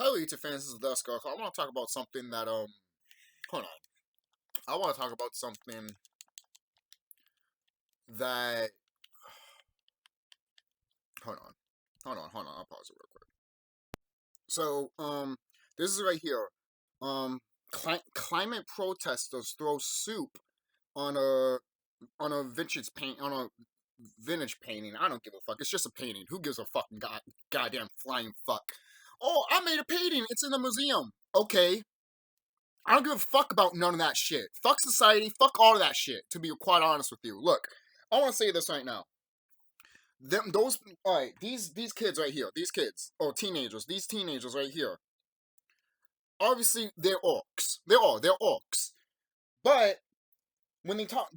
Hello, YouTube fans. This is TheSkullKlown. I want to talk about something that hold on. I want to talk about something that hold on. I'll pause it real quick. So this is right here. Climate protesters throw soup on a vintage painting. I don't give a fuck. It's just a painting. Who gives a fucking goddamn flying fuck? Oh, I made a painting. It's in the museum. Okay. I don't give a fuck about none of that shit. Fuck society. Fuck all of that shit. To be quite honest with you, look, I want to say this right now. Alright, these kids right here, these teenagers right here. Obviously, they're orcs. They're orcs. But when they talk,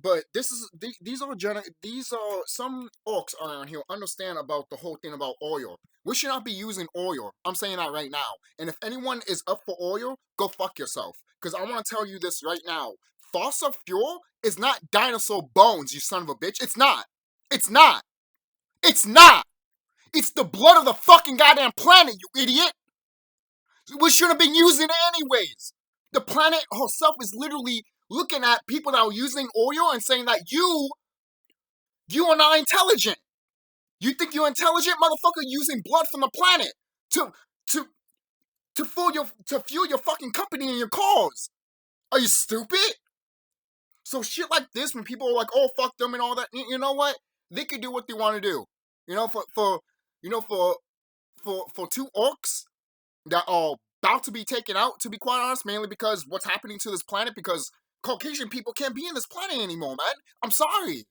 these are some orcs around here understand about the whole thing about oil. We should not be using oil. I'm saying that right now. And if anyone is up for oil, go fuck yourself. Because I want to tell you this right now. Fossil fuel is not dinosaur bones, you son of a bitch. It's not. It's not. It's not. It's the blood of the fucking goddamn planet, you idiot. We shouldn't have been using it anyways. The planet herself is literally looking at people that are using oil and saying that you are not intelligent. You think you're intelligent, motherfucker, using blood from the planet to fuel your fucking company and your cause. Are you stupid? So shit like this, when people are like, oh, fuck them and all that, you know what? They can do what they want to do. You know, for two orcs that are about to be taken out, to be quite honest, mainly because what's happening to this planet, because Caucasian people can't be in this planet anymore, man. I'm sorry.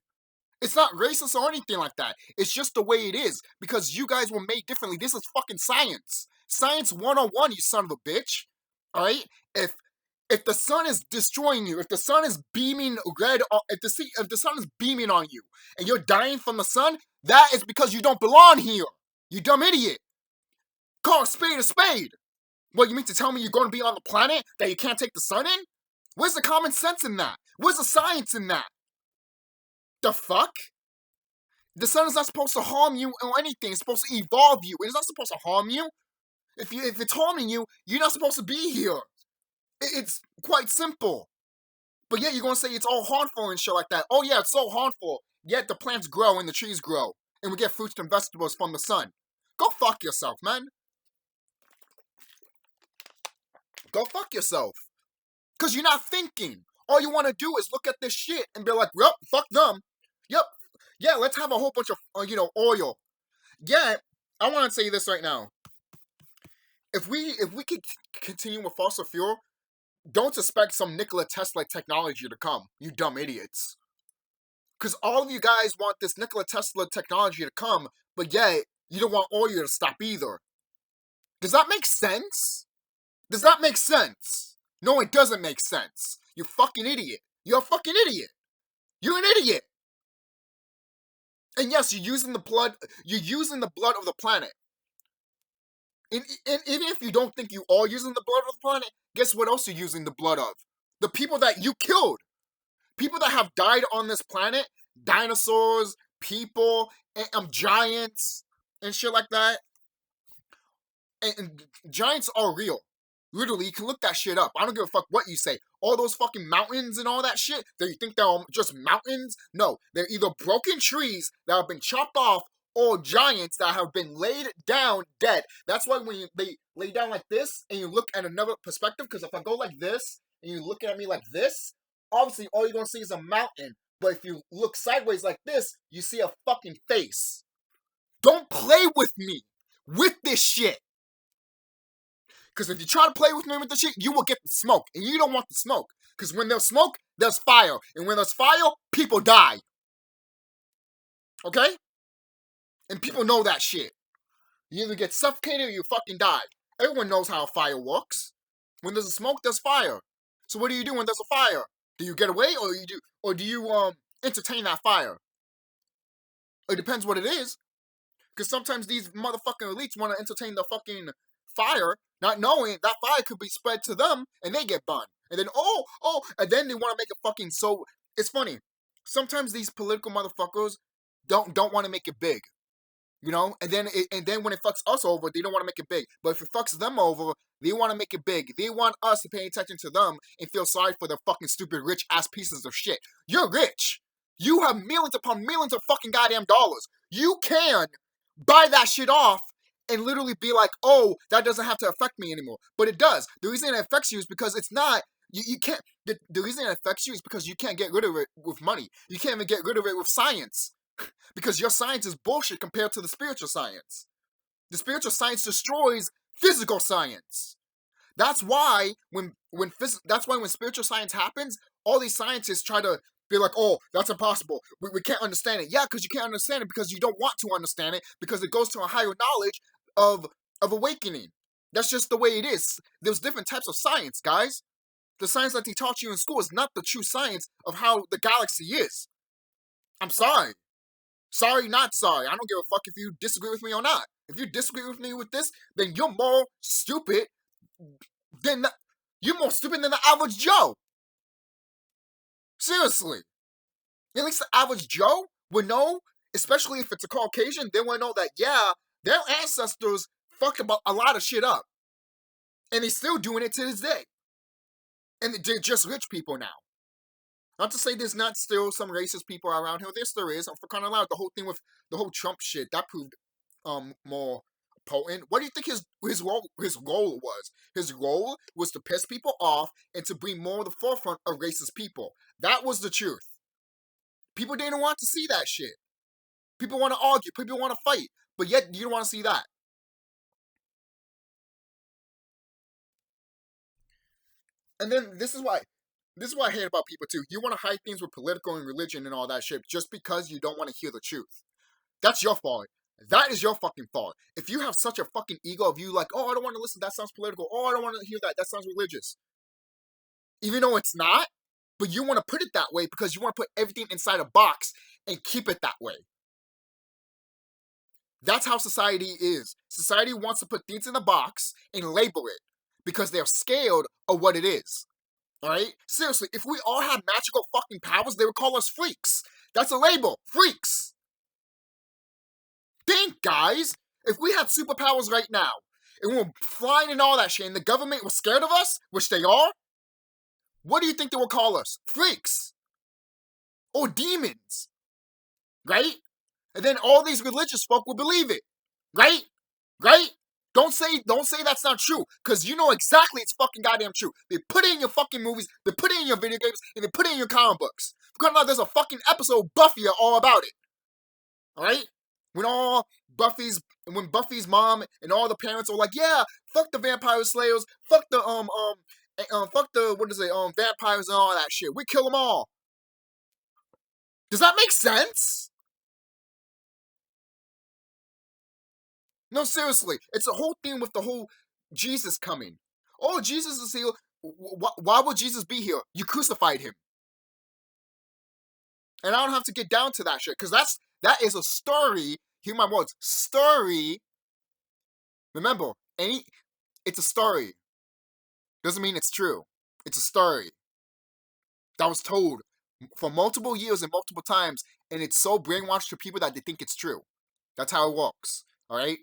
It's not racist or anything like that. It's just the way it is, because you guys were made differently. This is fucking science. Science 101, you son of a bitch. Alright? If the sun is destroying you, if the sun is beaming red, if the sun is beaming on you, and you're dying from the sun, that is because you don't belong here. You dumb idiot. Call a spade a spade. What, you mean to tell me you're going to be on the planet that you can't take the sun in? Where's the common sense in that? Where's the science in that? The fuck? The sun is not supposed to harm you or anything. It's supposed to evolve you. It's not supposed to harm you. If it's harming you, you're not supposed to be here. It's quite simple. But yet you're going to say it's all harmful and shit like that. Oh yeah, it's so harmful. Yet the plants grow and the trees grow. And we get fruits and vegetables from the sun. Go fuck yourself, man. Go fuck yourself. Because you're not thinking. All you want to do is look at this shit and be like, yep, fuck them. Yep. Yeah, let's have a whole bunch of, oil. Yeah, I want to say this right now. If we could continue with fossil fuel, don't expect some Nikola Tesla technology to come, you dumb idiots. Because all of you guys want this Nikola Tesla technology to come, but yet you don't want oil to stop either. Does that make sense? Does that make sense? No, it doesn't make sense. You fucking idiot. You're a fucking idiot. You're an idiot. And yes, you're using the blood of the planet. And even if you don't think you are using the blood of the planet, guess what else you're using the blood of? The people that you killed. People that have died on this planet. Dinosaurs, people, and giants, and shit like that. And giants are real. Literally, you can look that shit up. I don't give a fuck what you say. All those fucking mountains and all that shit, that you think they're just mountains? No, they're either broken trees that have been chopped off or giants that have been laid down dead. That's why when they lay down like this and you look at another perspective, because if I go like this and you look at me like this, obviously all you're going to see is a mountain. But if you look sideways like this, you see a fucking face. Don't play with me with this shit. Because if you try to play with me with the shit, you will get the smoke. And you don't want the smoke. Because when there's smoke, there's fire. And when there's fire, people die. Okay? And people know that shit. You either get suffocated or you fucking die. Everyone knows how fire works. When there's a smoke, there's fire. So what do you do when there's a fire? Do you get away or do you entertain that fire? It depends what it is. Because sometimes these motherfucking elites want to entertain the fucking fire, not knowing that fire could be spread to them and they get burned. And then, and then they want to make it fucking so... It's funny. Sometimes these political motherfuckers don't want to make it big. You know, and then when it fucks us over, they don't want to make it big. But if it fucks them over, they want to make it big. They want us to pay attention to them and feel sorry for their fucking stupid rich ass pieces of shit. You're rich. You have millions upon millions of fucking goddamn dollars. You can buy that shit off and literally be like, oh, that doesn't have to affect me anymore. But it does. The reason it affects you is because it's not. You can't. The reason it affects you is because you can't get rid of it with money. You can't even get rid of it with science. Because your science is bullshit compared to the spiritual science. The spiritual science destroys physical science. That's why when spiritual science happens, all these scientists try to be like, oh, that's impossible. We can't understand it. Yeah, because you can't understand it because you don't want to understand it because it goes to a higher knowledge of awakening. That's just the way it is. There's different types of science, guys. The science that they taught you in school is not the true science of how the galaxy is. I'm sorry. Sorry, not sorry. I don't give a fuck if you disagree with me or not. If you disagree with me with this, then you're more stupid than the average Joe. Seriously. At least the average Joe would know, especially if it's a Caucasian, they would know that, yeah, their ancestors fucked about a lot of shit up. And they're still doing it to this day. And they're just rich people now. Not to say there's not still some racist people around here. There still is. For crying out loud, the whole thing with the whole Trump shit, that proved more potent. What do you think his role was? His role was to piss people off and to bring more to the forefront of racist people. That was the truth. People didn't want to see that shit. People want to argue. People want to fight. But yet, you don't want to see that. And then, this is why I hate about people, too. You want to hide things with political and religion and all that shit just because you don't want to hear the truth. That's your fault. That is your fucking fault. If you have such a fucking ego of you like, oh, I don't want to listen, that sounds political. Oh, I don't want to hear that sounds religious. Even though it's not, but you want to put it that way because you want to put everything inside a box and keep it that way. That's how society is. Society wants to put things in a box and label it because they're scared of what it is. Alright? Seriously, if we all had magical fucking powers, they would call us freaks. That's a label. Freaks. Think, guys. If we had superpowers right now, and we were flying and all that shit, and the government was scared of us, which they are, what do you think they would call us? Freaks. Or demons. Right? And then all these religious folk will believe it. Right? Right? Don't say that's not true, because you know exactly it's fucking goddamn true. They put it in your fucking movies, they put it in your video games, and they put it in your comic books. Because there's a fucking episode Buffy all about it. Alright? When Buffy's mom and all the parents are like, yeah, fuck the vampire slayers, fuck the vampires and all that shit. We kill them all. Does that make sense? No, seriously. It's a whole thing with the whole Jesus coming. Oh, Jesus is here. Why would Jesus be here? You crucified him. And I don't have to get down to that shit, because that is a story. Hear my words. Story. Remember, it's a story. Doesn't mean it's true. It's a story that was told for multiple years and multiple times, and it's so brainwashed to people that they think it's true. That's how it works. Alright?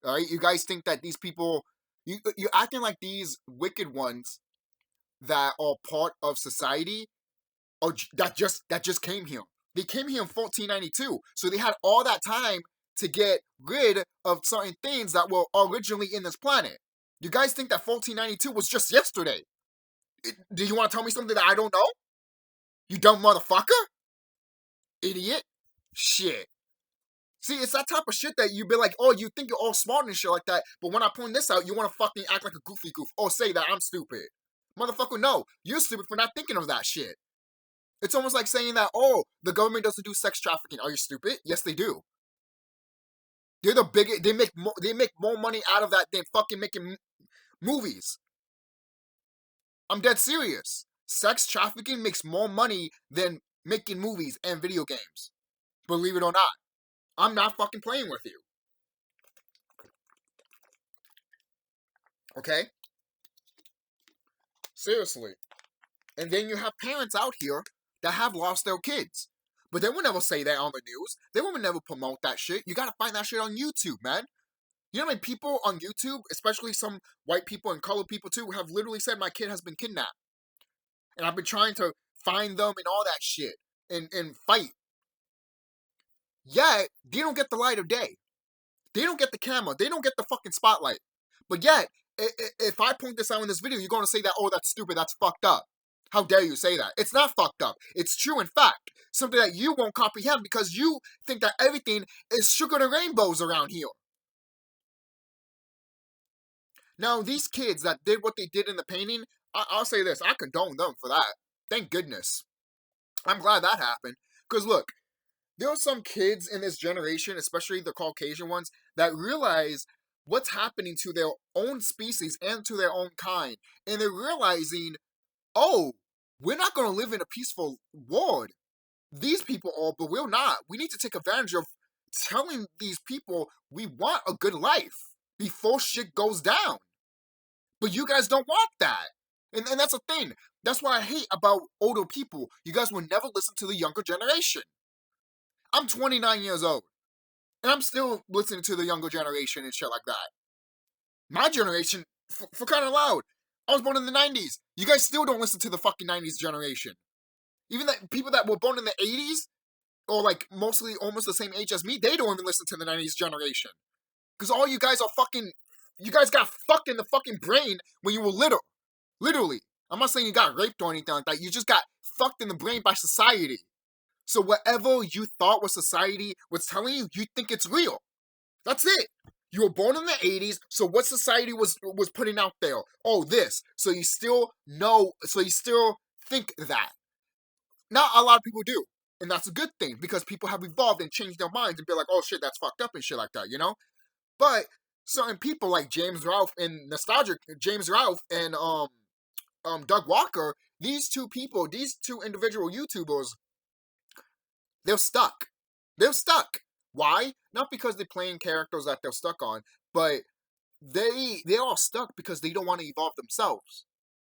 Alright? You guys think that these people, you're acting like these wicked ones that are part of society, or that just came here. They came here in 1492, so they had all that time to get rid of certain things that were originally in this planet. You guys think that 1492 was just yesterday? Do you want to tell me something that I don't know? You dumb motherfucker? Idiot? Shit. See, it's that type of shit that you be like, oh, you think you're all smart and shit like that, but when I point this out, you want to fucking act like a goofy goof, or say that I'm stupid. Motherfucker, no. You're stupid for not thinking of that shit. It's almost like saying that, oh, the government doesn't do sex trafficking. Are you stupid? Yes, they do. They're the biggest. They make more money out of that than fucking making movies. I'm dead serious. Sex trafficking makes more money than making movies and video games. Believe it or not. I'm not fucking playing with you. Okay? Seriously. And then you have parents out here that have lost their kids. But they would never say that on the news. They would never promote that shit. You gotta find that shit on YouTube, man. You know how many people on YouTube, especially some white people and colored people too, have literally said my kid has been kidnapped. And I've been trying to find them and all that shit and fight. Yet, they don't get the light of day. They don't get the camera. They don't get the fucking spotlight. But yet, if I point this out in this video, you're going to say that, oh, that's stupid, that's fucked up. How dare you say that? It's not fucked up. It's true, in fact. Something that you won't comprehend because you think that everything is sugar and rainbows around here. Now, these kids that did what they did in the painting, I'll say this, I condone them for that. Thank goodness. I'm glad that happened. Because look, there are some kids in this generation, especially the Caucasian ones, that realize what's happening to their own species and to their own kind. And they're realizing, oh, we're not going to live in a peaceful world. These people are, but we're not. We need to take advantage of telling these people we want a good life before shit goes down. But you guys don't want that. And that's the thing. That's what I hate about older people. You guys will never listen to the younger generation. I'm 29 years old. And I'm still listening to the younger generation and shit like that. My generation, for crying out loud, I was born in the 90s. You guys still don't listen to the fucking 90s generation. Even the people that were born in the 80s, or like mostly almost the same age as me, they don't even listen to the 90s generation. Because all you guys are fucking, you guys got fucked in the fucking brain when you were little. Literally. I'm not saying you got raped or anything like that. You just got fucked in the brain by society. So whatever you thought was society was telling you, you think it's real. That's it. You were born in the 80s, so what society was putting out there? Oh, this. So you still know, so you still think that. Not a lot of people do. And that's a good thing, because people have evolved and changed their minds and be like, oh shit, that's fucked up and shit like that, you know? But certain people like James Ralph and Nostalgic, James Ralph and Doug Walker, these two people, these two individual YouTubers, they're stuck. They're stuck. Why? Not because they're playing characters that they're stuck on, but they're all stuck because they don't want to evolve themselves.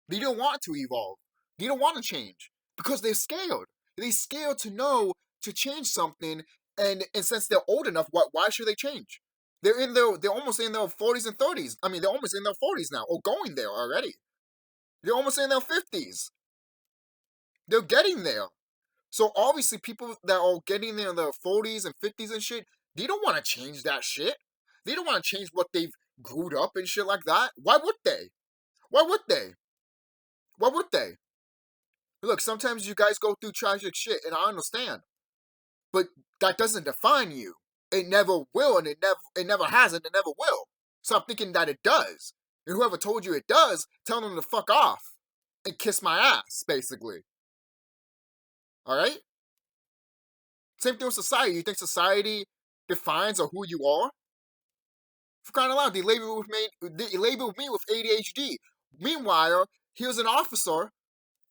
They don't want to evolve. They don't want to change because they're scared. They're scared to know to change something, and since they're old enough, why should they change? They're almost in their 40s and 30s. I mean, they're almost in their 40s now, or going there already. They're almost in their 50s. They're getting there. So obviously people that are getting there in their 40s and 50s and shit, they don't want to change that shit. They don't want to change what they've grew up and shit like that. Why would they? Why would they? Why would they? Look, sometimes you guys go through tragic shit, and I understand. But that doesn't define you. It never will, and it never has, and it never will. Stop thinking that it does. And whoever told you it does, tell them to fuck off. And kiss my ass, basically. Alright? Same thing with society. You think society defines or who you are? For crying out loud, they labeled me with ADHD. Meanwhile, here's an officer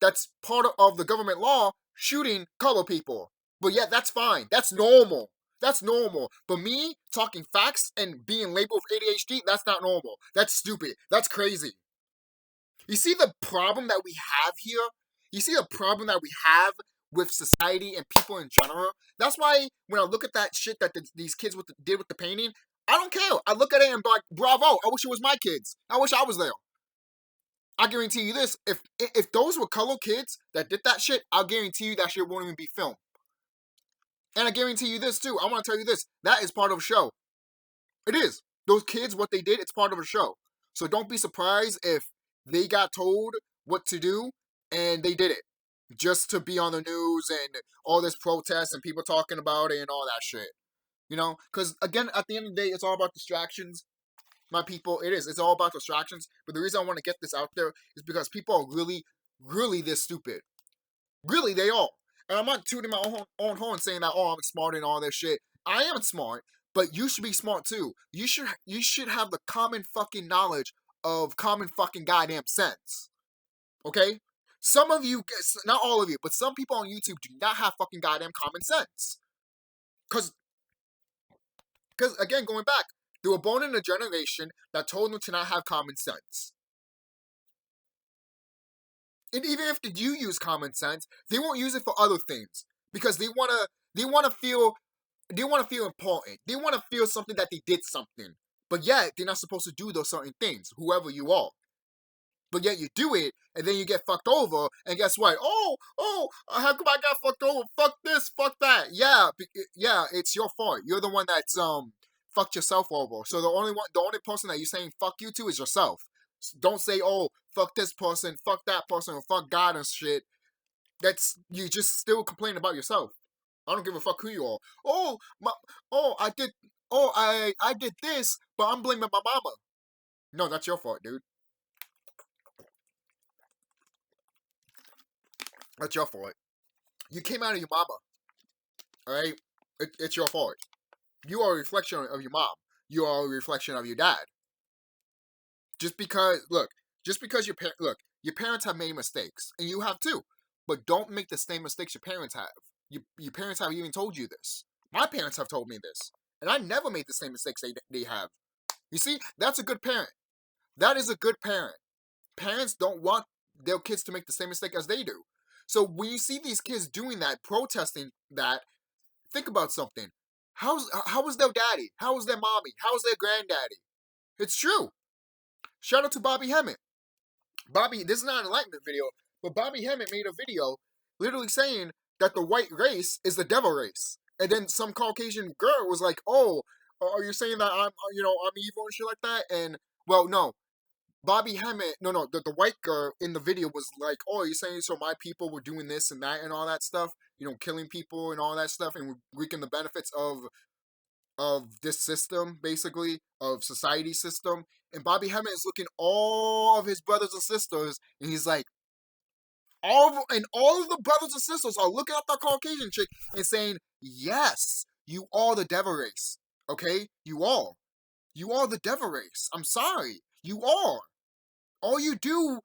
that's part of the government law shooting color people. But yet, that's fine. That's normal. That's normal. But me talking facts and being labeled with ADHD, that's not normal. That's stupid. That's crazy. You see the problem that we have here? You see the problem that we have with society and people in general? That's why when I look at that shit that these kids did with the painting, I don't care. I look at it and be like, bravo, I wish it was my kids. I wish I was there. I guarantee you this, if those were color kids that did that shit, I'll guarantee you that shit won't even be filmed. And I guarantee you this too, I want to tell you this, that is part of a show. It is. Those kids, what they did, it's part of a show. So don't be surprised if they got told what to do and they did it. Just to be on the news and all this protest and people talking about it and all that shit. You know? Because, again, at the end of the day, it's all about distractions. My people, it is. It's all about distractions. But the reason I want to get this out there is because people are really, really this stupid. Really, they are. And I'm not tooting my own horn saying that, oh, I'm smart and all this shit. I am smart, but you should be smart too. You should have the common fucking knowledge of common fucking goddamn sense. Okay? Some of you, not all of you, but some people on YouTube do not have fucking goddamn common sense. Because, again, going back, they were born in a generation that told them to not have common sense. And even if they do use common sense, they won't use it for other things. because they wanna feel important. They wanna feel something that they did something, but yet they're not supposed to do those certain things. Whoever you are. But yet you do it, and then you get fucked over, and guess what? How come I got fucked over? Fuck this, fuck that. Yeah, it's your fault. You're the one that's fucked yourself over. So the only person that you're saying fuck you to is yourself. Don't say, oh, fuck this person, fuck that person, or fuck God and shit. That's you just still complaining about yourself. I don't give a fuck who you are. I did. I did this, but I'm blaming my mama. No, that's your fault, dude. That's your fault. You came out of your mama, alright? It's your fault. You are a reflection of your mom. You are a reflection of your dad. Just because your parents have made mistakes, and you have too. But don't make the same mistakes your parents have. Your parents have even told you this. My parents have told me this. And I never made the same mistakes they have. You see, that's a good parent. That is a good parent. Parents don't want their kids to make the same mistake as they do. So when you see these kids doing that, protesting that, think about something. How was their daddy? How was their mommy? How was their granddaddy? It's true. Shout out to Bobby Hemmett. This is not an enlightenment video, but Bobby Hemmett made a video literally saying that the white race is the devil race. And then some Caucasian girl was like, oh, are you saying that I'm evil and shit like that? And, well, no. Bobby Hemmett, the white girl in the video was like, oh, you're saying so my people were doing this and that and all that stuff, killing people and all that stuff and reaping the benefits of this system, basically, of society system. And Bobby Hemmett is looking all of his brothers and sisters, and he's like, all of the brothers and sisters are looking at the Caucasian chick and saying, yes, you are the devil race, okay? You are the devil race. I'm sorry, you are. All you do,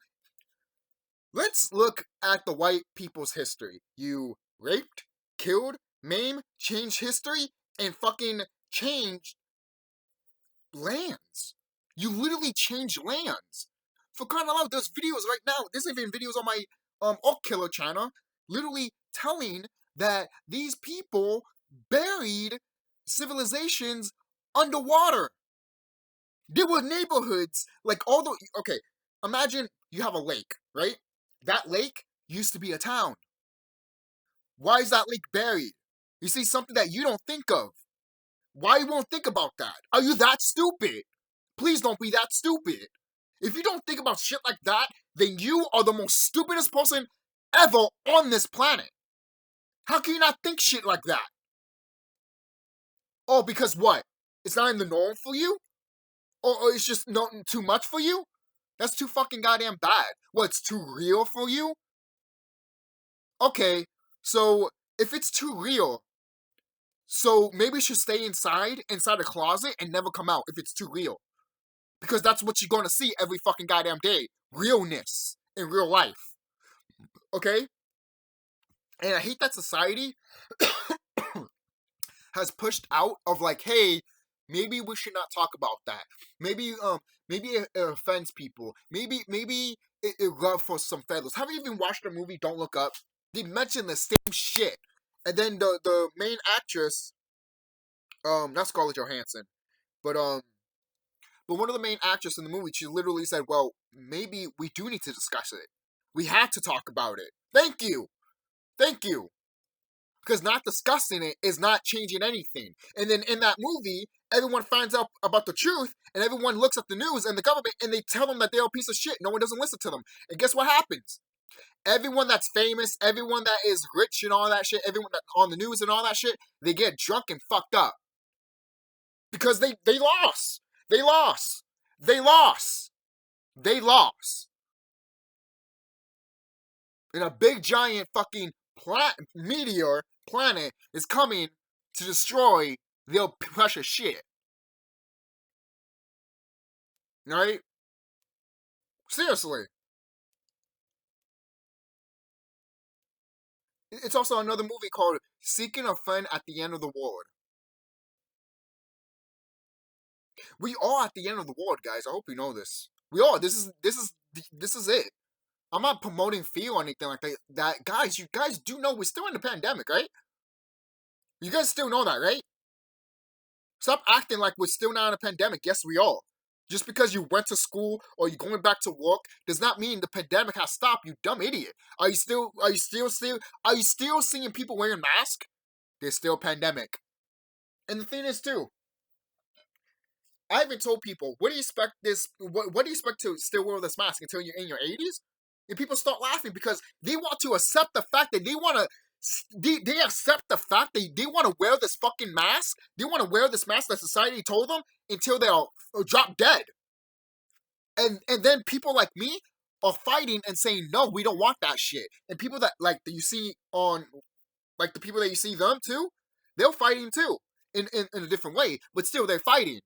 let's look at the white people's history. You raped, killed, maimed, changed history, and fucking changed lands. You literally changed lands. For crying out loud, there's videos right now. There's even videos on my Oak Killer channel, literally telling that these people buried civilizations underwater. There were neighborhoods, okay, imagine you have a lake, right? That lake used to be a town. Why is that lake buried? You see, something that you don't think of. Why you won't think about that? Are you that stupid? Please don't be that stupid. If you don't think about shit like that, then you are the most stupidest person ever on this planet. How can you not think shit like that? Oh, because what? It's not in the norm for you? Or it's just not too much for you? That's too fucking goddamn bad. What, it's too real for you? Okay, so if it's too real, so maybe you should stay inside a closet and never come out if it's too real. Because that's what you're gonna see every fucking goddamn day. Realness in real life. Okay? And I hate that society has pushed out of like, hey, maybe we should not talk about that. Maybe it offends people. Maybe it rubs for some feathers. Have you even watched the movie Don't Look Up? They mention the same shit. And then the main actress, not Scarlett Johansson, but one of the main actresses in the movie, she literally said, well, maybe we do need to discuss it. We have to talk about it. Thank you. Because not discussing it is not changing anything. And then in that movie, everyone finds out about the truth, and everyone looks at the news and the government, and they tell them that they're a piece of shit. No one doesn't listen to them. And guess what happens? Everyone that's famous, everyone that is rich and all that shit, everyone that's on the news and all that shit, they get drunk and fucked up. Because they lost. They lost. And a big giant fucking meteor planet is coming to destroy their precious shit. Right? Seriously. It's also another movie called Seeking a Friend at the End of the World. We are at the end of the world, guys. I hope you know this. We are. This is it. I'm not promoting fear or anything like that. Guys, you guys do know we're still in the pandemic, right? You guys still know that, right? Stop acting like we're still not in a pandemic. Yes, we are. Just because you went to school or you're going back to work does not mean the pandemic has stopped, you dumb idiot. Are you still seeing people wearing masks? There's still a pandemic. And the thing is too, I even told people, what do you expect what do you expect to still wear this mask until you're in your 80s? And people start laughing because they want to accept the fact that they accept the fact that they want to wear this fucking mask. They want to wear this mask that society told them until they'll drop dead. And then people like me are fighting and saying, no, we don't want that shit. And people that you see on, like the people that you see them too, they're fighting too in a different way, but still they're fighting.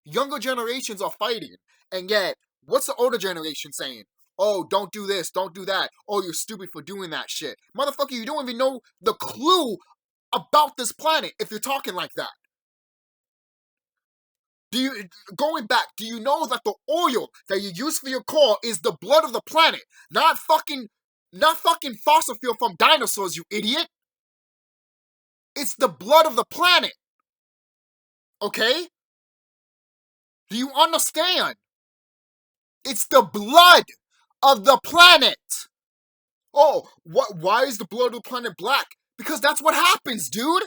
Younger generations are fighting, and yet what's the older generation saying? Oh, don't do this, don't do that. Oh, you're stupid for doing that shit. Motherfucker, you don't even know the clue about this planet if you're talking like that. Going back, do you know that the oil that you use for your car is the blood of the planet, not fucking fossil fuel from dinosaurs, you idiot? It's the blood of the planet. Okay? Do you understand? It's the blood of the planet. Oh, why is the blood of the planet black? Because that's what happens, dude.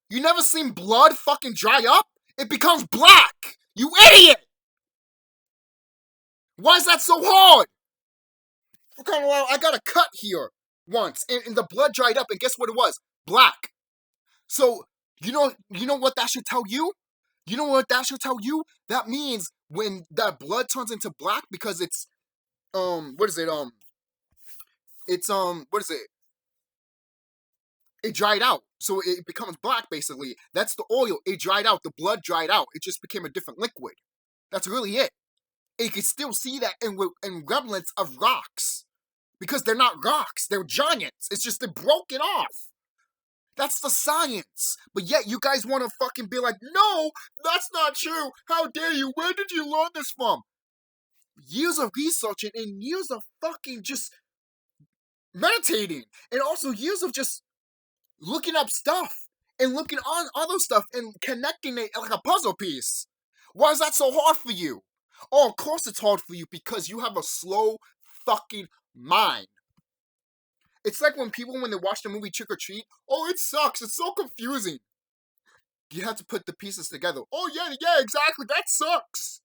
You never seen blood fucking dry up? It becomes black. You idiot! Why is that so hard? I got a cut here once, and the blood dried up, and guess what it was? Black. So, you know what that should tell you? You know what that should tell you? That means when that blood turns into black because it's, what is it? What is it? It dried out. So it becomes black, basically. That's the oil. It dried out. The blood dried out. It just became a different liquid. That's really it. And you can still see that in remnants of rocks. Because they're not rocks. They're giants. It's just they're broken off. That's the science. But yet you guys want to fucking be like, no, that's not true. How dare you? Where did you learn this from? Years of researching and years of fucking just meditating. And also years of just looking up stuff and looking on other stuff and connecting it like a puzzle piece. Why is that so hard for you? Oh, of course it's hard for you because you have a slow fucking mind. It's like when they watch the movie Trick or Treat, oh, it sucks, it's so confusing. You have to put the pieces together. Oh, yeah, exactly, that sucks.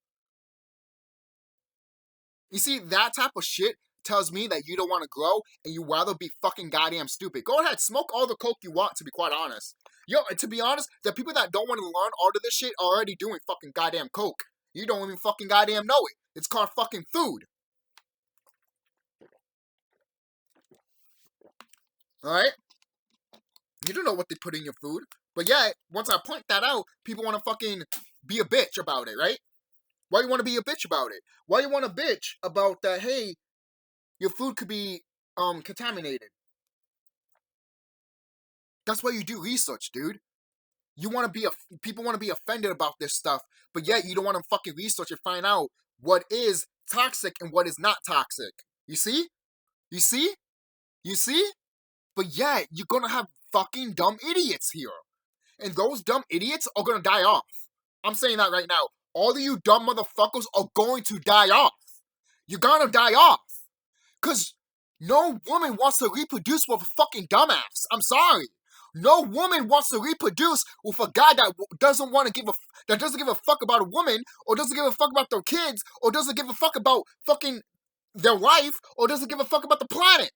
You see, that type of shit tells me that you don't want to grow and you rather be fucking goddamn stupid. Go ahead, smoke all the coke you want, to be quite honest. Yo, to be honest, the people that don't want to learn all of this shit are already doing fucking goddamn coke. You don't even fucking goddamn know it. It's called fucking food. Alright? You don't know what they put in your food. But yeah, once I point that out, people want to fucking be a bitch about it, right? Why you want to be a bitch about it? Why you want to bitch about that, hey, your food could be contaminated? That's why you do research, dude. People want to be offended about this stuff, but yet you don't want to fucking research and find out what is toxic and what is not toxic. You see? You see? You see? But yet you're gonna have fucking dumb idiots here. And those dumb idiots are gonna die off. I'm saying that right now. All of you dumb motherfuckers are going to die off. You're gonna die off. Cause no woman wants to reproduce with a fucking dumbass. I'm sorry. No woman wants to reproduce with a guy that doesn't give a fuck about a woman, or doesn't give a fuck about their kids, or doesn't give a fuck about fucking their life, or doesn't give a fuck about the planet.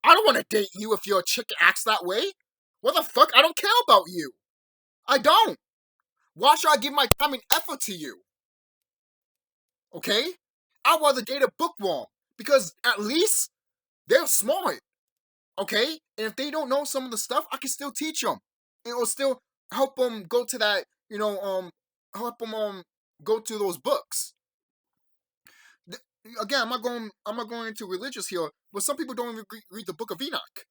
I don't want to date you if you're a chick that acts that way. What the fuck? I don't care about you. I don't. Why should I give my time and effort to you? Okay? I'd rather date a bookworm, because at least they're smart. Okay? And if they don't know some of the stuff, I can still teach them. And it'll still help them go to that, help them go to those books. Again, I'm not going into religious here, but some people don't even read the book of Enoch.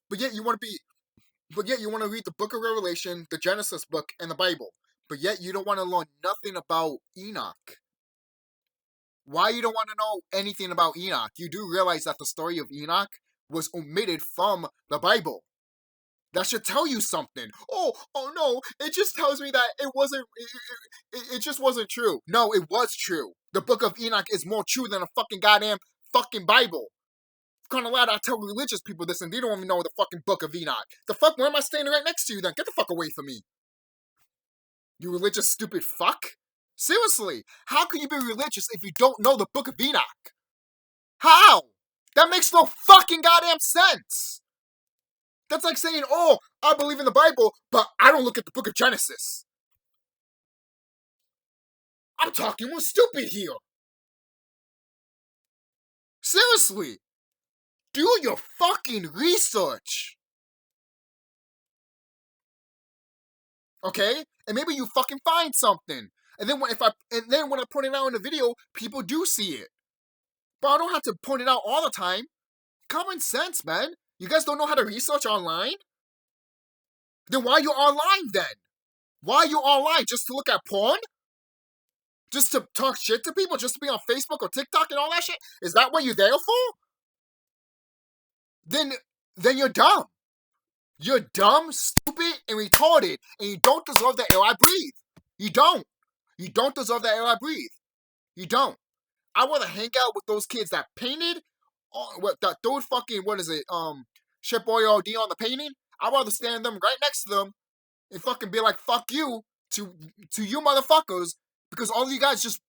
But yet you want to read the book of Revelation, the Genesis book, and the Bible. But yet you don't want to learn nothing about Enoch. Why you don't want to know anything about Enoch? You do realize that the story of Enoch was omitted from the Bible. That should tell you something. Oh no! It just tells me that it wasn't. It just wasn't true. No, it was true. The Book of Enoch is more true than a fucking goddamn fucking Bible. Kind of loud, I tell religious people this, and they don't even know the fucking Book of Enoch. The fuck? Where am I standing right next to you? Then get the fuck away from me. You religious stupid fuck. Seriously, how can you be religious if you don't know the Book of Enoch? How? That makes no fucking goddamn sense. That's like saying, oh, I believe in the Bible, but I don't look at the Book of Genesis. I'm talking more stupid here. Seriously, do your fucking research. Okay? And maybe you fucking find something. And then when I point it out in the video, people do see it. But I don't have to point it out all the time. Common sense, man. You guys don't know how to research online? Then why are you online then? Why are you online? Just to look at porn? Just to talk shit to people? Just to be on Facebook or TikTok and all that shit? Is that what you're there for? Then you're dumb. You're dumb, stupid, and retarded, and you don't deserve the air I breathe. You don't. You don't deserve the air I breathe. You don't. I want to hang out with those kids that painted, that third fucking, what is it, Ship Oil D on the painting. I'd rather stand them right next to them and fucking be like, fuck you to you motherfuckers, because all of you guys just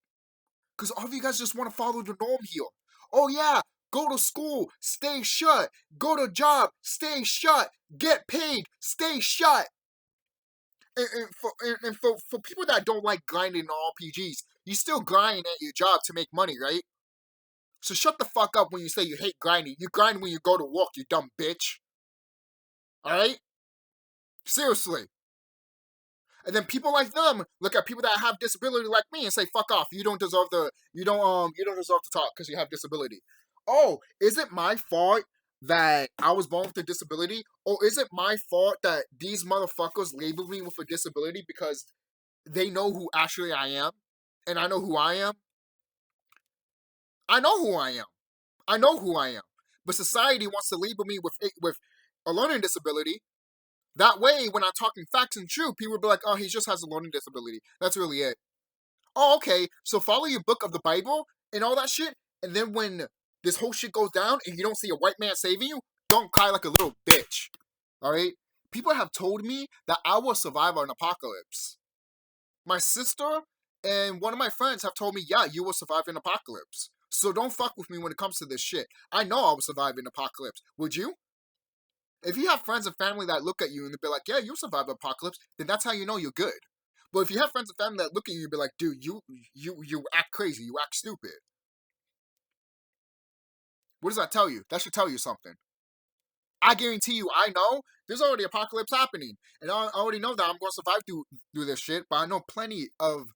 want to follow the norm here. Oh yeah, go to school, stay shut. Go to job, stay shut. Get paid, stay shut. And for people that don't like grinding in RPGs, you still grind at your job to make money, right? So shut the fuck up when you say you hate grinding. You grind when you go to work, you dumb bitch. Alright? Seriously. And then people like them look at people that have disability like me and say, fuck off, you don't deserve to talk because you have disability. Oh, is it my fault that I was born with a disability? Or is it my fault that these motherfuckers label me with a disability because they know who actually I am? And I know who I am? I know who I am. I know who I am. But society wants to label me with a learning disability. That way, when I'm talking facts and truth, people will be like, oh, he just has a learning disability. That's really it. Oh, okay, so follow your book of the Bible and all that shit, and then when this whole shit goes down and you don't see a white man saving you, don't cry like a little bitch. Alright? People have told me that I will survive an apocalypse. My sister and one of my friends have told me, yeah, you will survive an apocalypse. So don't fuck with me when it comes to this shit. I know I will survive an apocalypse. Would you? If you have friends and family that look at you and they be like, yeah, you'll survive an apocalypse, then that's how you know you're good. But if you have friends and family that look at you and be like, dude, you act crazy, you act stupid. What does that tell you? That should tell you something. I guarantee you, I know there's already apocalypse happening. And I already know that I'm going to survive through this shit, but I know plenty of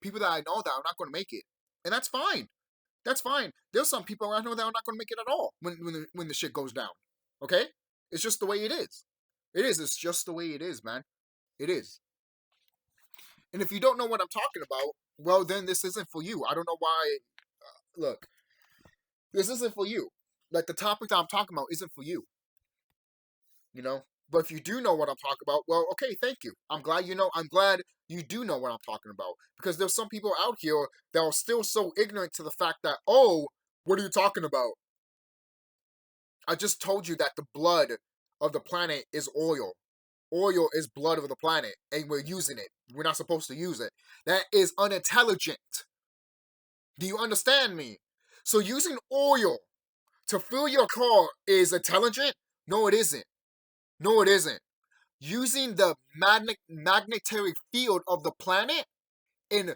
people that I know that are not going to make it. And that's fine. That's fine. There's some people I know that are not going to make it at all when the shit goes down. Okay? It's just the way it is. It is. It's just the way it is, man. It is. And if you don't know what I'm talking about, well, then this isn't for you. I don't know why. Look, this isn't for you. Like, the topic that I'm talking about isn't for you. You know? But if you do know what I'm talking about, well, okay, thank you. I'm glad you know. I'm glad you do know what I'm talking about. Because there's some people out here that are still so ignorant to the fact that, oh, what are you talking about? I just told you that the blood of the planet is oil. Oil is blood of the planet, and we're using it. We're not supposed to use it. That is unintelligent. Do you understand me? So using oil to fill your car is intelligent? No, it isn't. No, it isn't. Using the magnetic field of the planet in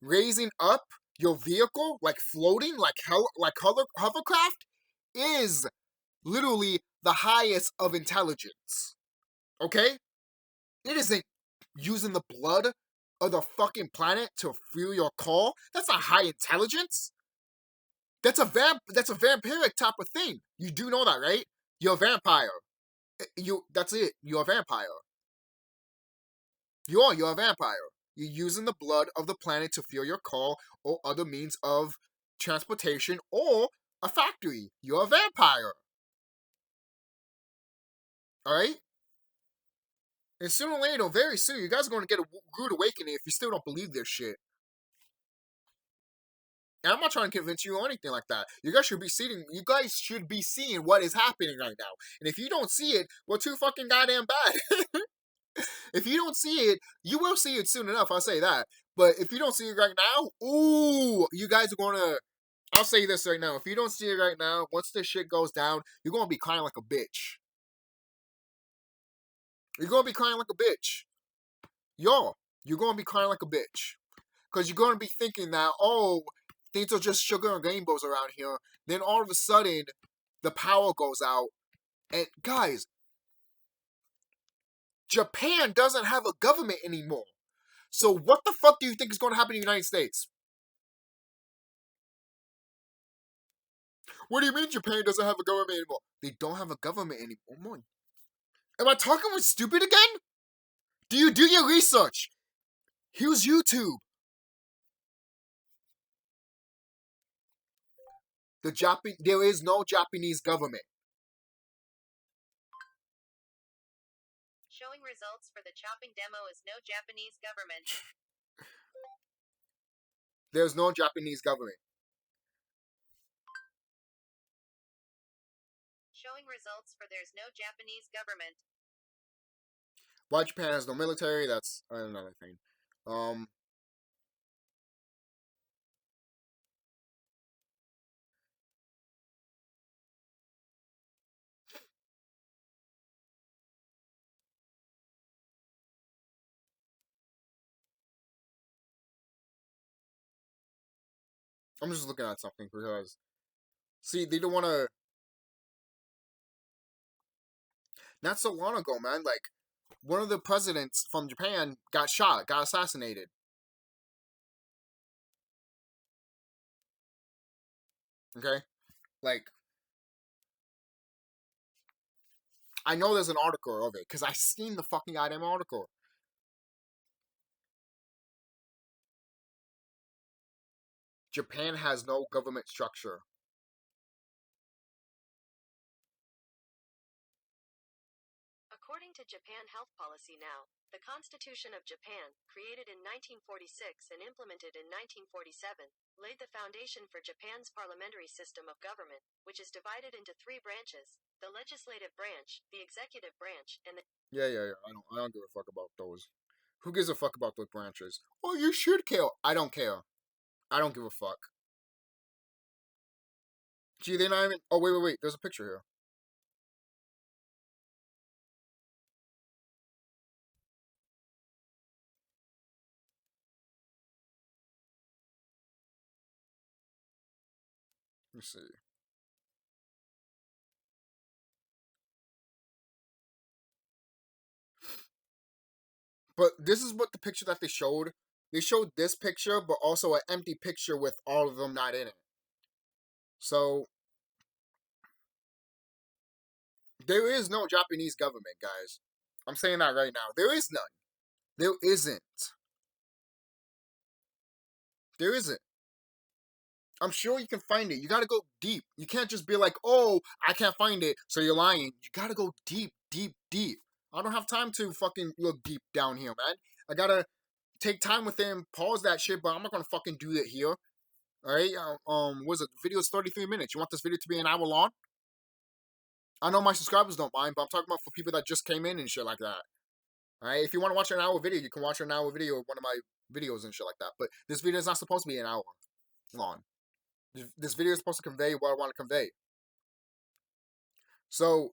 raising up your vehicle, like floating, like hovercraft, is literally the highest of intelligence. Okay? It isn't using the blood of the fucking planet to fuel your car. That's not high intelligence. That's a vampiric type of thing. You do know that, right? You're a vampire. That's it. You're a vampire. You're a vampire. You're using the blood of the planet to fuel your car or other means of transportation or a factory. You're a vampire. Alright? And sooner or later, very soon, you guys are going to get a rude awakening if you still don't believe this shit. And I'm not trying to convince you or anything like that. You guys should be seeing. You guys should be seeing what is happening right now. And if you don't see it, we're too fucking goddamn bad. If you don't see it, you will see it soon enough. I'll say that. But if you don't see it right now, ooh, you guys are gonna. I'll say this right now. If you don't see it right now, once this shit goes down, you're gonna be crying like a bitch. You're gonna be crying like a bitch. Yo, you're gonna be crying like a bitch. Because you're gonna be thinking that, oh, things are just sugar and rainbows around here. Then all of a sudden, the power goes out. And guys, Japan doesn't have a government anymore. So what the fuck do you think is going to happen in the United States? What do you mean Japan doesn't have a government anymore? They don't have a government anymore. Am I talking with stupid again? Do you do your research? Here's YouTube. There is no Japanese government. Showing results for the chopping demo is no Japanese government. There's no Japanese government. Showing results for there's no Japanese government. Why Japan has no military? That's another thing. I'm just looking at something because, see, they don't want to. Not so long ago, man. Like, one of the presidents from Japan got shot, got assassinated. Okay? Like, I know there's an article of it because I seen the fucking goddamn article. Japan has no government structure. According to Japan Health Policy Now, the Constitution of Japan, created in 1946 and implemented in 1947, laid the foundation for Japan's parliamentary system of government, which is divided into three branches: the legislative branch, the executive branch, and the... Yeah. I don't give a fuck about those. Who gives a fuck about those branches? Oh, you should care. I don't care. I don't give a fuck. Gee, they're not even. Oh, wait. There's a picture here. Let me see. But this is what the picture that they showed. They showed this picture, but also an empty picture with all of them not in it. So there is no Japanese government, guys. I'm saying that right now. There is none. There isn't. There isn't. I'm sure you can find it. You gotta go deep. You can't just be like, oh, I can't find it, so you're lying. You gotta go deep. I don't have time to fucking look deep down here, man. I gotta take time with them, pause that shit, but I'm not gonna fucking do it here. Alright? What's it? The video is 33 minutes. You want this video to be an hour long? I know my subscribers don't mind, but I'm talking about for people that just came in and shit like that. Alright? If you want to watch an hour video, you can watch an hour video of one of my videos and shit like that. But this video is not supposed to be an hour long. This video is supposed to convey what I want to convey. So,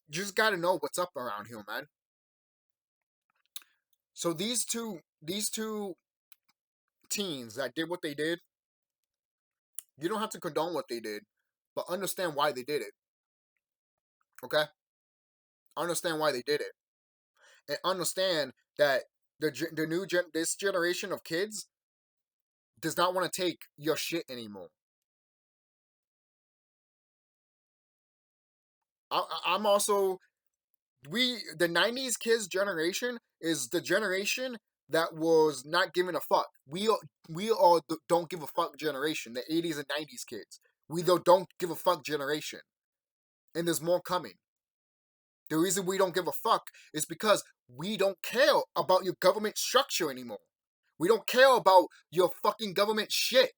you just gotta know what's up around here, man. So these two teens that did what they did, you don't have to condone what they did, but understand why they did it. Okay? Understand why they did it. And understand that this generation of kids does not want to take your shit anymore. I'm also the 90s kids generation is the generation that was not giving a fuck. We all don't give a fuck generation. The 80s and 90s kids. We don't give a fuck generation. And there's more coming. The reason we don't give a fuck is because we don't care about your government structure anymore. We don't care about your fucking government shit.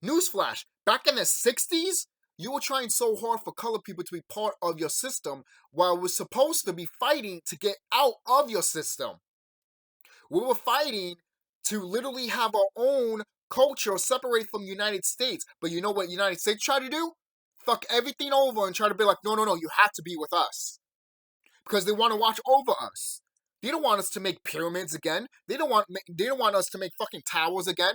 Newsflash, back in the 60s, you were trying so hard for colored people to be part of your system while we're supposed to be fighting to get out of your system. We were fighting to literally have our own culture separate from the United States. But you know what the United States tried to do? Fuck everything over and try to be like, no, you have to be with us. Because they want to watch over us. They don't want us to make pyramids again. They don't want us to make fucking towers again.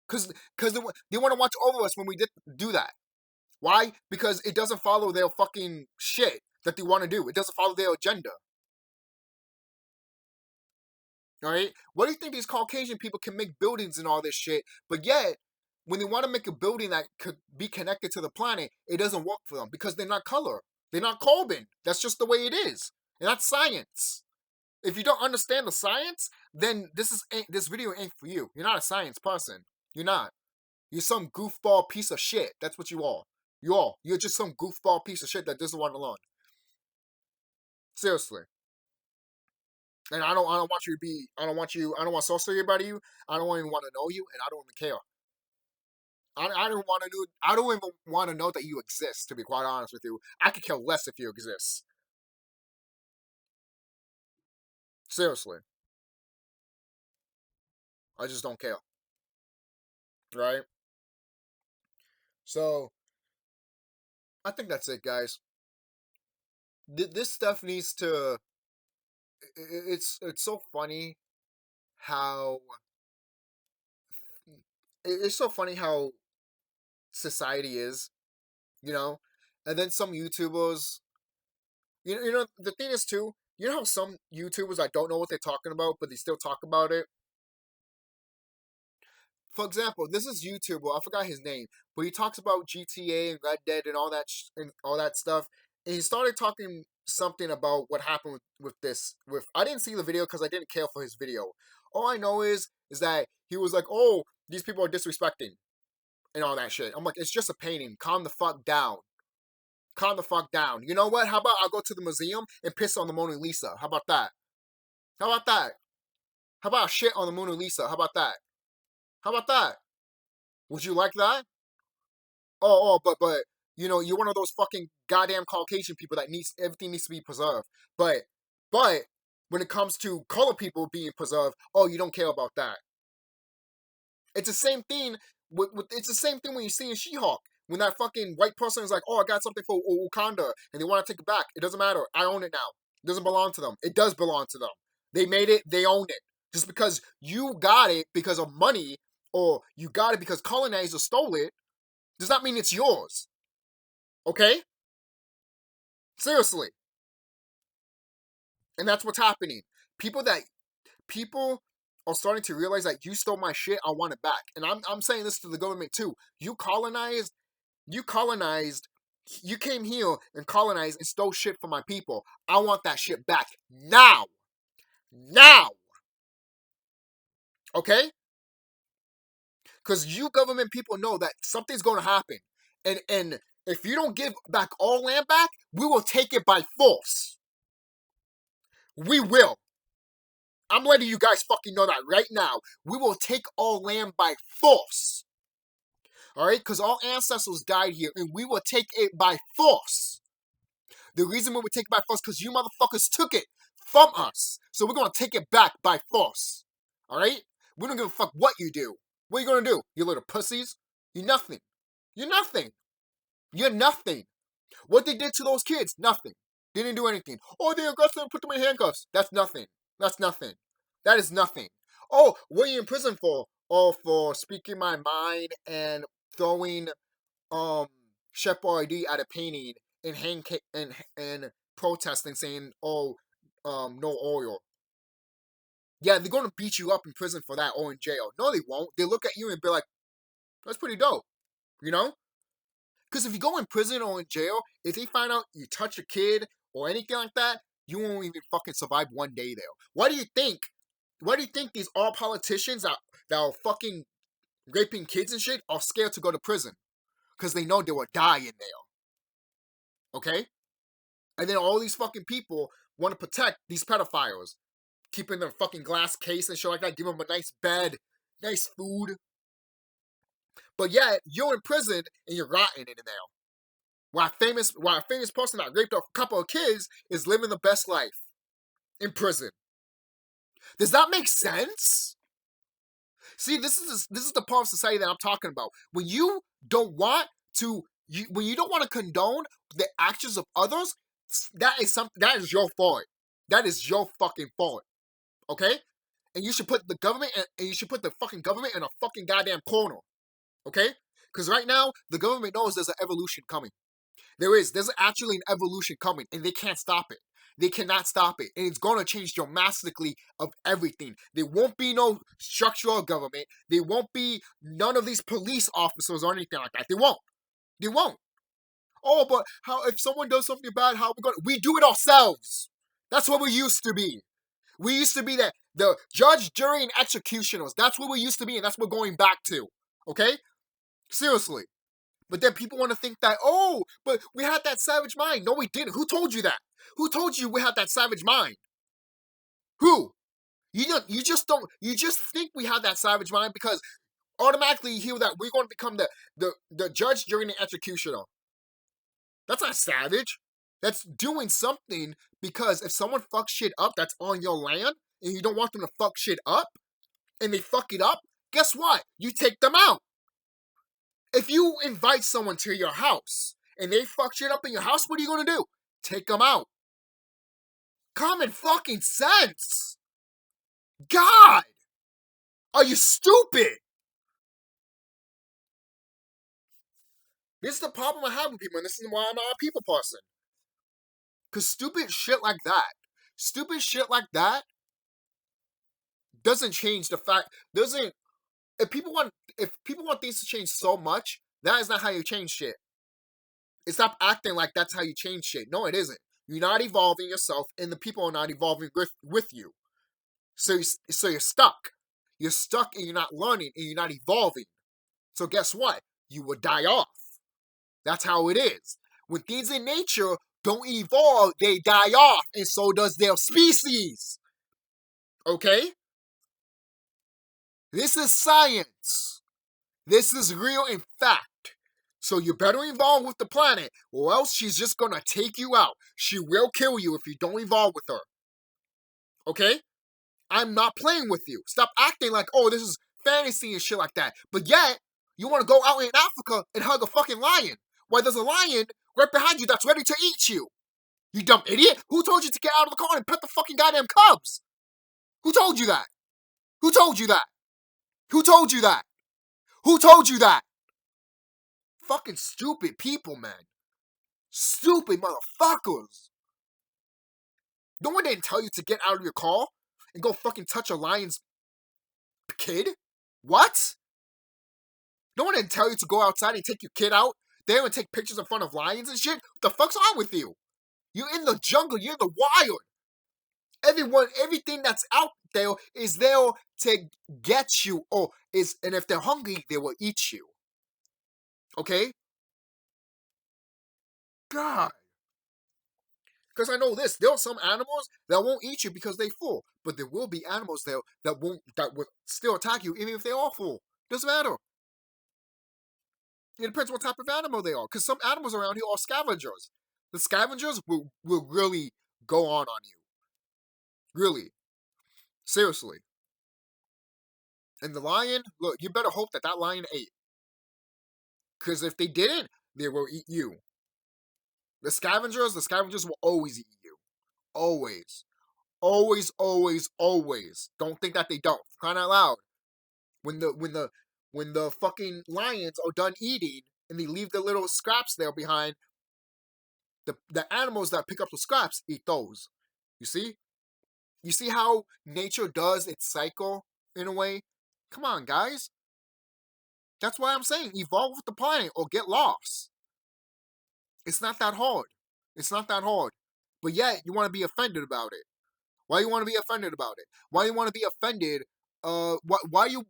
Because they want to watch over us when we do that. Why? Because it doesn't follow their fucking shit that they want to do. It doesn't follow their agenda. Alright? What do you think these Caucasian people can make buildings and all this shit, but yet, when they want to make a building that could be connected to the planet, it doesn't work for them because they're not color. They're not carbon. That's just the way it is. And that's science. If you don't understand the science, then this video ain't for you. You're not a science person. You're not. You're some goofball piece of shit. That's what you are. You're just some goofball piece of shit that doesn't want to learn. Seriously. And I don't want you to be. I don't want to associate about you. I don't even want to know you, and I don't even care. I don't want to know. I don't even want to know that you exist. To be quite honest with you, I could care less if you exist. Seriously, I just don't care. Right? So, I think that's it, guys. This stuff needs to. It's so funny how. It's so funny how society is, you know, and then some YouTubers. You know the thing is too. You know how some YouTubers I don't know what they're talking about, but they still talk about it. For example, this is YouTuber. I forgot his name, but he talks about GTA and Red Dead and all that stuff. And he started talking something about what happened with this. I didn't see the video because I didn't care for his video. All I know is that he was like, "Oh, these people are disrespecting and all that shit." I'm like, "It's just a painting. Calm the fuck down. Calm the fuck down. You know what? How about I go to the museum and piss on the Mona Lisa? How about that? How about that? How about shit on the Mona Lisa? How about that? How about that? Would you like that?" But you know, you're one of those fucking goddamn Caucasian people that everything needs to be preserved. But when it comes to color people being preserved, oh, you don't care about that. It's the same thing it's the same thing when you see in She-Hulk. When that fucking white person is like, "Oh, I got something for Wakanda," and they want to take it back. It doesn't matter. I own it now. It doesn't belong to them. It does belong to them. They made it. They own it. Just because you got it because of money, or you got it because colonizers stole it, does not mean it's yours. Okay? Seriously. And that's what's happening. People are starting to realize that you stole my shit, I want it back. And I'm saying this to the government too. You came here and colonized and stole shit from my people. I want that shit back now. Now. Okay? Because you government people know that something's going to happen. And if you don't give back all land back, we will take it by force. We will. I'm letting you guys fucking know that right now. We will take all land by force. Alright? Because our ancestors died here, and we will take it by force. The reason we would take it by force because you motherfuckers took it from us. So we're going to take it back by force. Alright? We don't give a fuck what you do. What are you going to do? You little pussies? You're nothing. You're nothing. You're nothing. What they did to those kids? Nothing. They didn't do anything. Oh, they aggressively put them in handcuffs. That's nothing. That's nothing. That is nothing. Oh, what are you in prison for? Oh, for speaking my mind and throwing Chef Boyardee at a painting and protesting saying, "Oh, no oil." Yeah, they're gonna beat you up in prison for that or in jail. No, they won't. They look at you and be like, "That's pretty dope," you know? Because if you go in prison or in jail, if they find out you touch a kid or anything like that, you won't even fucking survive one day there. Why do you think? Why do you think these all politicians that are fucking raping kids and shit are scared to go to prison? Because they know they will die in there. Okay? And then all these fucking people want to protect these pedophiles, keeping their fucking glass case and shit like that, give them a nice bed, nice food. But yet, you're in prison and you're rotting in there. While a famous person that raped a couple of kids is living the best life in prison. Does that make sense? See, this is the part of society that I'm talking about. When you don't want to, when you don't want to condone the actions of others, that is your fault. That is your fucking fault. Okay? And you should put the government and you should put the fucking government in a fucking goddamn corner. Okay? Because right now, the government knows there's an evolution coming. There's actually an evolution coming, and they can't stop it. They cannot stop it, and it's going to change dramatically of everything. There won't be no structural government. There won't be none of these police officers or anything like that. They won't. They won't. Oh, but how if someone does something bad, how are we going to... We do it ourselves. That's what we used to be. We used to be the judge, jury, and executioners. That's what we used to be, and that's what we're going back to. Okay? Seriously. But then people want to think that, oh, but we had that savage mind. No, we didn't. Who told you that? Who told you we had that savage mind? Who? You just think we had that savage mind because automatically you hear that we're going to become the judge, jury, and executioner. That's not savage. That's doing something because if someone fucks shit up that's on your land and you don't want them to fuck shit up and they fuck it up, guess what? You take them out. If you invite someone to your house and they fuck shit up in your house, what are you going to do? Take them out. Common fucking sense. God! Are you stupid? This is the problem I have with people, and this is why I'm not a people person. Because stupid shit like that doesn't change the fact, if people want things to change so much, that is not how you change shit. Stop acting like that's how you change shit. No, it isn't. You're not evolving yourself, and the people are not evolving with you. So you're stuck. You're stuck, and you're not learning, and you're not evolving. So guess what? You will die off. That's how it is. When things in nature don't evolve, they die off, and so does their species. Okay? This is science. This is real and fact. So you better evolve with the planet, or else she's just gonna take you out. She will kill you if you don't evolve with her. Okay? I'm not playing with you. Stop acting like, oh, this is fantasy and shit like that. But yet, you want to go out in Africa and hug a fucking lion. While there's a lion right behind you that's ready to eat you. You dumb idiot. Who told you to get out of the car and pet the fucking goddamn cubs? Who told you that? Who told you that? Who told you that? Who told you that? Fucking stupid people, man. Stupid motherfuckers. No one didn't tell you to get out of your car and go fucking touch a lion's kid? What? No one didn't tell you to go outside and take your kid out there and take pictures in front of lions and shit? What the fuck's wrong with you? You're in the jungle, you're in the wild. Everything that's out there is there to get you, and if they're hungry, they will eat you. Okay? God. Because I know this, there are some animals that won't eat you because they're full, but there will be animals there that will still attack you even if they are full. Doesn't matter. It depends what type of animal they are. Because some animals around here are scavengers. The scavengers will really go on you. Really. Seriously. And the lion, look, you better hope that lion ate. Because if they didn't, they will eat you. The scavengers will always eat you. Always. Always, always, always. Don't think that they don't. Crying out loud. When the fucking lions are done eating and they leave the little scraps there behind, the animals that pick up the scraps eat those. You see? You see how nature does its cycle in a way? Come on, guys. That's why I'm saying evolve with the planet or get lost. It's not that hard. It's not that hard. but yet you want to be offended about it. Why you want to be offended about it? Why you want to be offended? Why are you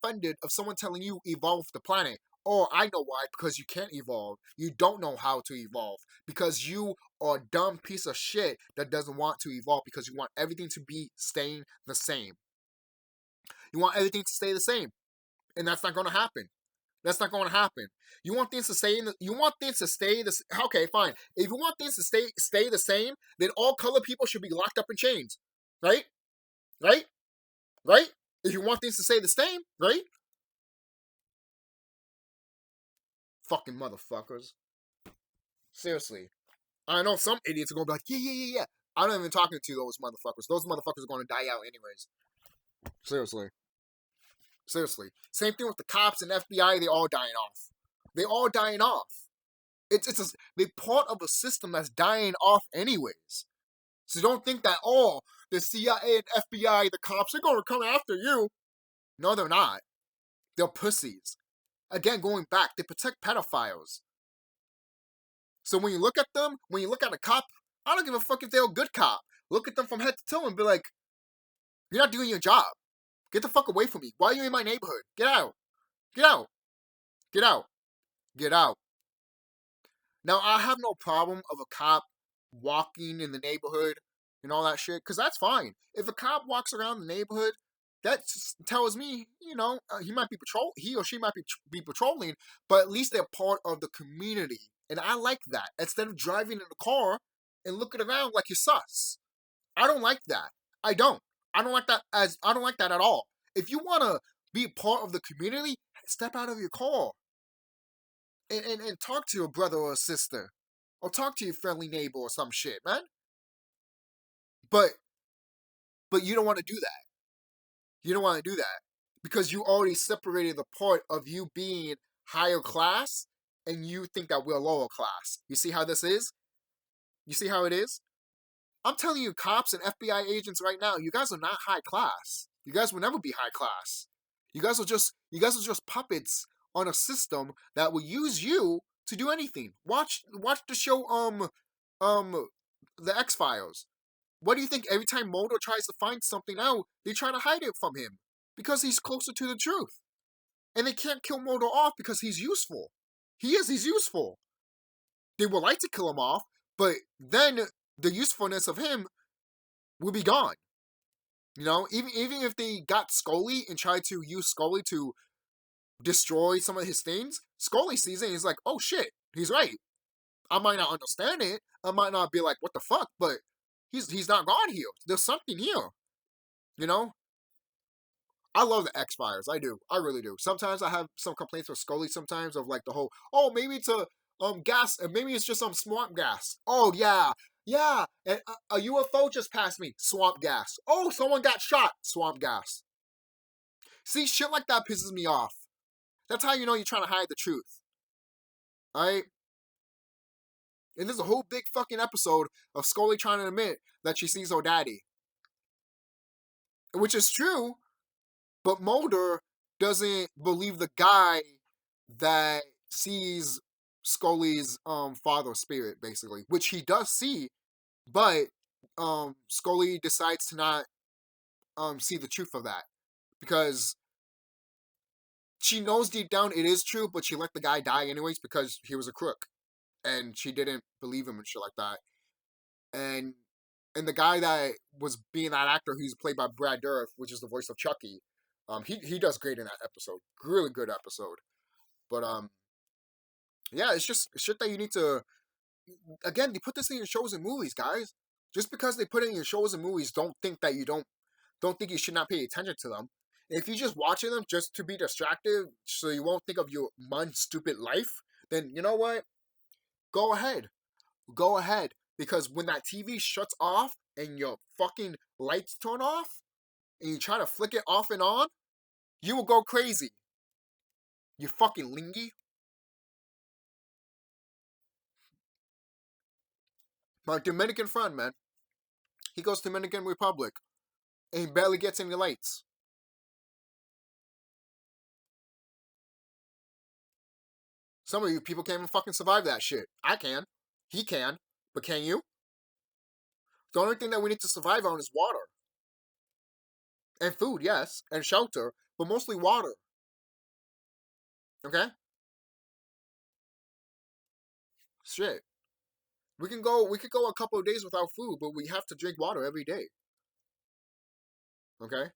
offended of someone telling you evolve the planet? Oh, I know why. Because you can't evolve. You don't know how to evolve. Because you are a dumb piece of shit that doesn't want to evolve. Because you want everything to be staying the same. You want everything to stay the same, and that's not going to happen. That's not going to happen. You want things to stay. You want things to stay the. Okay, fine. If you want things to stay the same, then all color people should be locked up in chains, right? Right? Right? If you want things to stay the same, right? Fucking motherfuckers. Seriously. I know some idiots are gonna be like, yeah. I'm not even talking to those motherfuckers. Those motherfuckers are gonna die out anyways. Seriously. Seriously. Same thing with the cops and FBI, they all dying off. They all dying off. They're part of a system that's dying off anyways. So don't think that, oh, the CIA and FBI, the cops are gonna come after you. No, they're not. They're pussies. Again, going back, they protect pedophiles. So when you look at them, when you look at a cop, I don't give a fuck if they're a good cop. Look at them from head to toe and be like, you're not doing your job. Get the fuck away from me. Why are you in my neighborhood? Get out. Get out. Get out. Get out. Now, I have no problem of a cop walking in the neighborhood and all that shit, because that's fine. If a cop walks around the neighborhood, that tells me, he might be he or she might be patrolling, but at least they're part of the community. And I like that. Instead of driving in a car and looking around like you're sus. I don't like that. I don't. I don't like that at all. If you wanna be part of the community, step out of your car. And talk to your brother or sister. Or talk to your friendly neighbor or some shit, man. But you don't want to do that. You don't want to do that. Because you already separated the part of you being higher class and you think that we're lower class. You see how this is? You see how it is? I'm telling you, cops and FBI agents right now, you guys are not high class. You guys will never be high class. You guys are just puppets on a system that will use you to do anything. Watch the show the X-Files. What do you think? Every time Mulder tries to find something out, they try to hide it from him because he's closer to the truth. And they can't kill Mulder off because he's useful. He's useful. They would like to kill him off, but then the usefulness of him will be gone. Even if they got Scully and tried to use Scully to destroy some of his things, Scully sees it and he's like, oh shit, he's right. I might not understand it. I might not be like, what the fuck, but he's not gone here. There's something here. You know? I love the X-Files. I do. I really do. Sometimes I have some complaints with Scully sometimes of like the whole, oh, maybe it's a gas, and maybe it's just some swamp gas. Oh, yeah. Yeah. And a UFO just passed me. Swamp gas. Oh, someone got shot. Swamp gas. See, shit like that pisses me off. That's how you know you're trying to hide the truth. Alright? And there's a whole big fucking episode of Scully trying to admit that she sees her daddy. Which is true, but Mulder doesn't believe the guy that sees Scully's father spirit, basically. Which he does see, but Scully decides to not see the truth of that. Because she knows deep down it is true, but she let the guy die anyways because he was a crook. And she didn't believe him and shit like that. And the guy that was being that actor, who's played by Brad Dourif, which is the voice of Chucky, he does great in that episode. Really good episode. But yeah, it's shit that you need to. Again, they put this in your shows and movies, guys. Just because they put it in your shows and movies, don't think that you don't think you should not pay attention to them. If you're just watching them just to be distracted, so you won't think of your stupid life, then you know what? Go ahead. Go ahead. Because when that TV shuts off and your fucking lights turn off, and you try to flick it off and on, you will go crazy. You fucking lingy. My Dominican friend, man. He goes to Dominican Republic. And he barely gets any lights. Some of you people can't even fucking survive that shit. I can. He can. But can you? The only thing that we need to survive on is water. And food, yes. And shelter. But mostly water. Okay? Shit. We could go a couple of days without food, but we have to drink water every day. Okay?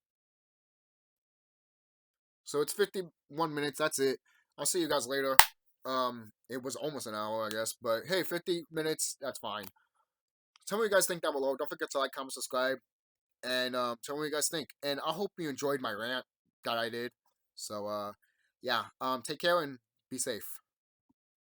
So it's 51 minutes, that's it. I'll see you guys later. It was almost an hour, I guess. But hey, 50 minutes, that's fine. Tell me what you guys think down below. Don't forget to like, comment, subscribe. And tell me what you guys think. And I hope you enjoyed my rant that I did. So yeah. Take care and be safe.